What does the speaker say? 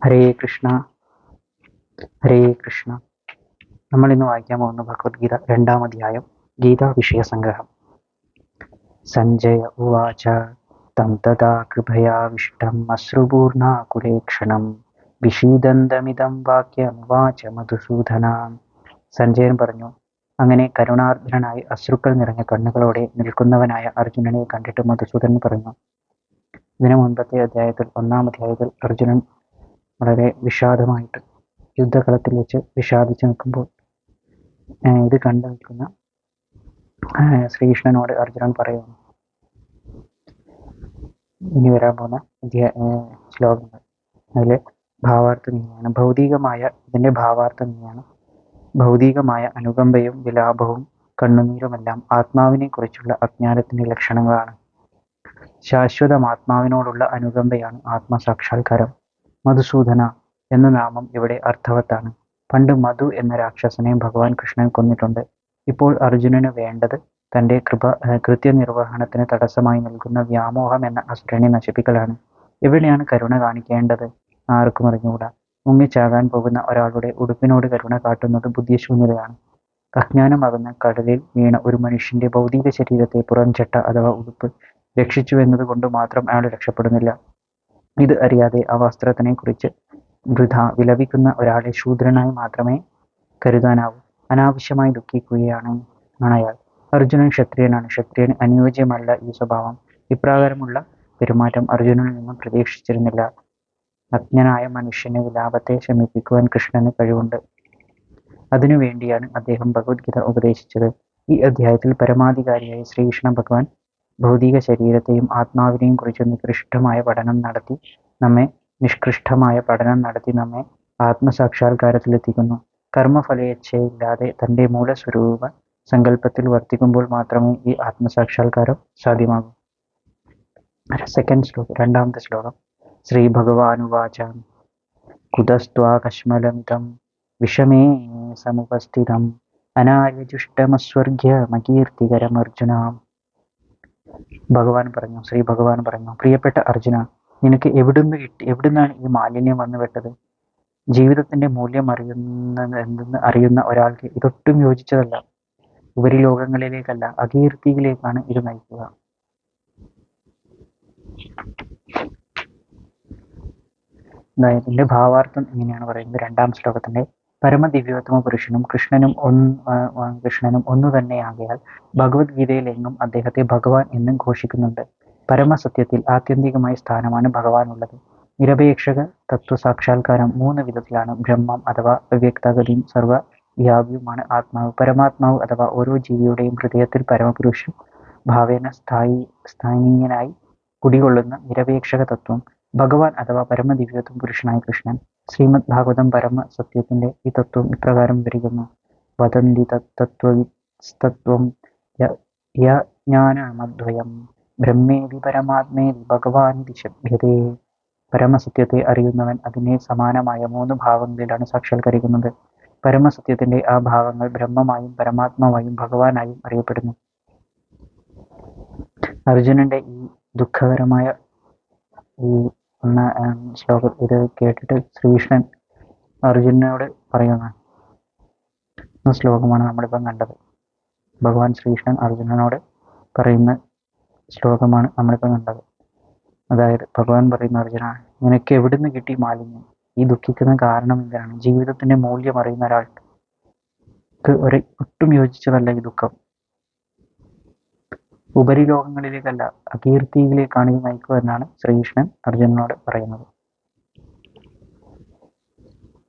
ഹരേ കൃഷ്ണ ഹരേ കൃഷ്ണ. നമ്മൾ ഇന്ന് വായിക്കാൻ പോകുന്ന ഭഗവത്ഗീത 2-ാം അധ്യായം, ഗീതാ വിഷയ സംഗ്രഹം. സഞ്ജയ ഉവാച തം തഥാ കൃപയാവിഷ്ടം അശ്രുപൂർണാകുലേക്ഷണം വിഷീദന്തമിദം വാക്യമുവാച മധുസൂദന. സഞ്ജയൻ പറഞ്ഞു, അങ്ങനെ കരുണാർദ്രനായി അശ്രുക്കൾ നിറഞ്ഞ കണ്ണുകളോടെ നിൽക്കുന്നവനായ അർജുനനെ കണ്ടിട്ട് മധുസൂദനൻ പറഞ്ഞു. ഇതിനു മുൻപത്തെ അധ്യായത്തിൽ, 1-ാം അധ്യായത്തിൽ, അർജുനൻ വളരെ വിഷാദമായിട്ട് യുദ്ധകളത്തിൽ വെച്ച് വിഷാദിച്ചു നിൽക്കുമ്പോൾ ഇത് കണ്ടു നിൽക്കുന്ന ശ്രീകൃഷ്ണനോട് അർജുനൻ പറയുന്നു, ഇനി വരാൻ പോകുന്ന ശ്ലോകങ്ങൾ അതിലെ ഭാവാർത്ഥം ഇങ്ങനെയാണ്. ഇതിന്റെ ഭാവാർത്ഥം ഇങ്ങനെയാണ്: ഭൗതികമായ അനുകമ്പയും വിലാപവും കണ്ണുനീരുമെല്ലാം ആത്മാവിനെ കുറിച്ചുള്ള അജ്ഞാനത്തിന്റെ ലക്ഷണങ്ങളാണ്. ശാശ്വതമാത്മാവിനോടുള്ള അനുകമ്പയാണ് ആത്മസാക്ഷാത്കാരം. മധുസൂദന എന്ന നാമം ഇവിടെ അർത്ഥവത്താണ്. പണ്ട് മധു എന്ന രാക്ഷസനെ ഭഗവാൻ കൃഷ്ണൻ കൊന്നിട്ടുണ്ട്. ഇപ്പോൾ അർജുനന് വേണ്ടത് തന്റെ കൃത്യനിർവഹണത്തിന് തടസ്സമായി നിൽക്കുന്ന വ്യാമോഹം എന്ന അസുരനെ നശിപ്പിക്കലാണ്. എവിടെയാണ് കരുണ കാണിക്കേണ്ടത് ആർക്കും അറിഞ്ഞുകൂടാ. മുങ്ങിച്ചാകാൻ പോകുന്ന ഒരാളുടെ ഉടുപ്പിനോട് കരുണ കാട്ടുന്നത് ബുദ്ധിശൂന്യതയാണ്. അജ്ഞാനമാകുന്ന കടലിൽ വീണ ഒരു മനുഷ്യന്റെ ഭൗതിക ശരീരത്തെ പുറംചട്ട അഥവാ ഉടുപ്പ് രക്ഷിച്ചു എന്നതുകൊണ്ട് മാത്രം അയാൾ രക്ഷപ്പെടുന്നില്ല. ഇത് അറിയാതെ ആ വസ്ത്രത്തിനെ കുറിച്ച് വൃഥാ വിലപിക്കുന്ന ഒരാളെ ശൂദ്രനായി മാത്രമേ കരുതാനാവൂ. അനാവശ്യമായി ദുഃഖിക്കുകയാണ് അയാൾ. അർജുനൻ ക്ഷത്രിയനാണ്. ക്ഷത്രിയന് അനുയോജ്യമല്ല ഈ സ്വഭാവം. ഇപ്രകാരമുള്ള പെരുമാറ്റം അർജുനനിൽ നിന്നും പ്രതീക്ഷിച്ചിരുന്നില്ല. അജ്ഞനായ മനുഷ്യന് വിലാപത്തെ ശമിപ്പിക്കുവാൻ കൃഷ്ണന് കഴിവുണ്ട്. അതിനുവേണ്ടിയാണ് അദ്ദേഹം ഭഗവത്ഗീത ഉപദേശിച്ചത്. ഈ അധ്യായത്തിൽ പരമാധികാരിയായ ശ്രീകൃഷ്ണ ഭഗവാൻ ഭൗതിക ശരീരത്തെയും ആത്മാവിനെയും കുറിച്ച് നിഷ്കൃഷ്ടമായ പഠനം നടത്തി നമ്മെ ആത്മസാക്ഷാത്കാരത്തിലെത്തിക്കുന്നു. കർമ്മഫലേച്ഛയില്ലാതെ തന്റെ മൂലസ്വരൂപ സങ്കല്പത്തിൽ വർത്തിക്കുമ്പോൾ മാത്രമേ ഈ ആത്മസാക്ഷാത്കാരം സാധ്യമാകൂ. സെക്കൻഡ് ശ്ലോകം, 2-ാമത്തെ ശ്ലോകം. ശ്രീ ഭഗവാനുവാച കുതസ്ത്വാകശ്മലമിദം വിഷമേ സമുപസ്ഥിതം അനാര്യജുഷ്ടമസ്വർഗ്യമകീർത്തികരമർജുന. ശ്രീ ഭഗവാൻ പറഞ്ഞു, പ്രിയപ്പെട്ട അർജുന, നിനക്ക് എവിടുന്നാണ് ഈ മാലിന്യം വന്നുപെട്ടത്? ജീവിതത്തിന്റെ മൂല്യം എന്തെന്ന് അറിയുന്ന ഒരാൾക്ക് ഇതൊട്ടും യോജിച്ചതല്ല. ഉപരിലോകങ്ങളിലേക്കല്ല, അകീർത്തിയിലേക്കാണ് ഇത് നയിക്കുക. ഇതിന്റെ ഭാവാർത്ഥം ഇങ്ങനെയാണ് പറയുന്നത്. 2-ാം ശ്ലോകത്തിന്റെ പരമദിവ്യോത്തമ പുരുഷനും കൃഷ്ണനും ഒന്നു തന്നെയാകയാൽ ഭഗവത്ഗീതയിലെങ്ങും അദ്ദേഹത്തെ ഭഗവാൻ എന്നും ഘോഷിക്കുന്നുണ്ട്. പരമസത്യത്തിൽ ആത്യന്തികമായ സ്ഥാനമാണ് ഭഗവാനുള്ളത്. നിരപേക്ഷക തത്വസാക്ഷാത്കാരം 3 വിധത്തിലാണ്. ബ്രഹ്മം അഥവാ അവ്യക്തഗതിയും സർവവ്യാപിയുമാണ് ആത്മാവ്. പരമാത്മാവ് അഥവാ ഓരോ ജീവിയുടെയും ഹൃദയത്തിൽ പരമപുരുഷൻ ഭാവേന സ്ഥാനീയനായി കുടികൊള്ളുന്ന നിരപേക്ഷക തത്വം. ഭഗവാൻ അഥവാ പരമദിവ്യോത്തമ പുരുഷനായ കൃഷ്ണൻ. ശ്രീമദ് ഭാഗവതം പരമസത്യത്തിന്റെ ഈ തത്വം ഇപ്രകാരം വിവരിക്കുന്നു: വദന്തി തത്വവിസ്തത്വം യജ്ഞാനമദ്വയം ബ്രഹ്മേതി പരമാത്മേതി ഭഗവാനിതി ശബ്ദതേ. പരമസത്യത്തെ അറിയുന്നവൻ അതിനെ സമാനമായ 3 ഭാവങ്ങളിലാണ് സാക്ഷാത്കരിക്കുന്നത്. പരമസത്യത്തിന്റെ ആ ഭാവങ്ങൾ ബ്രഹ്മമായും പരമാത്മാവായും ഭഗവാനായും അറിയപ്പെടുന്നു. അർജുനന്റെ ഈ ദുഃഖകരമായ ഈ ശ്ലോകം ഇത് കേട്ടിട്ട് ശ്രീകൃഷ്ണൻ അർജുനനോട് പറയുന്ന ശ്ലോകമാണ് നമ്മളിപ്പം കണ്ടത്. ഭഗവാൻ ശ്രീകൃഷ്ണൻ അർജുനനോട് പറയുന്ന ശ്ലോകമാണ് നമ്മളിപ്പം കണ്ടത്. അതായത് ഭഗവാൻ പറയുന്ന, അർജുന, നിനക്ക് എവിടുന്ന് കിട്ടി മാലിന്യം? ഈ ദുഃഖിക്കുന്ന കാരണം എന്താണ്? ജീവിതത്തിന്റെ മൂല്യം അറിയുന്ന ഒരാൾക്ക് ഒട്ടും യോജിച്ചതല്ല ഈ ദുഃഖം. ഉപരിലോകങ്ങളിലേക്കല്ല, അകീർത്തിയിലേക്കാണ് ഇത് നയിക്കുക എന്നാണ് ശ്രീകൃഷ്ണൻ അർജുനനോട് പറയുന്നത്.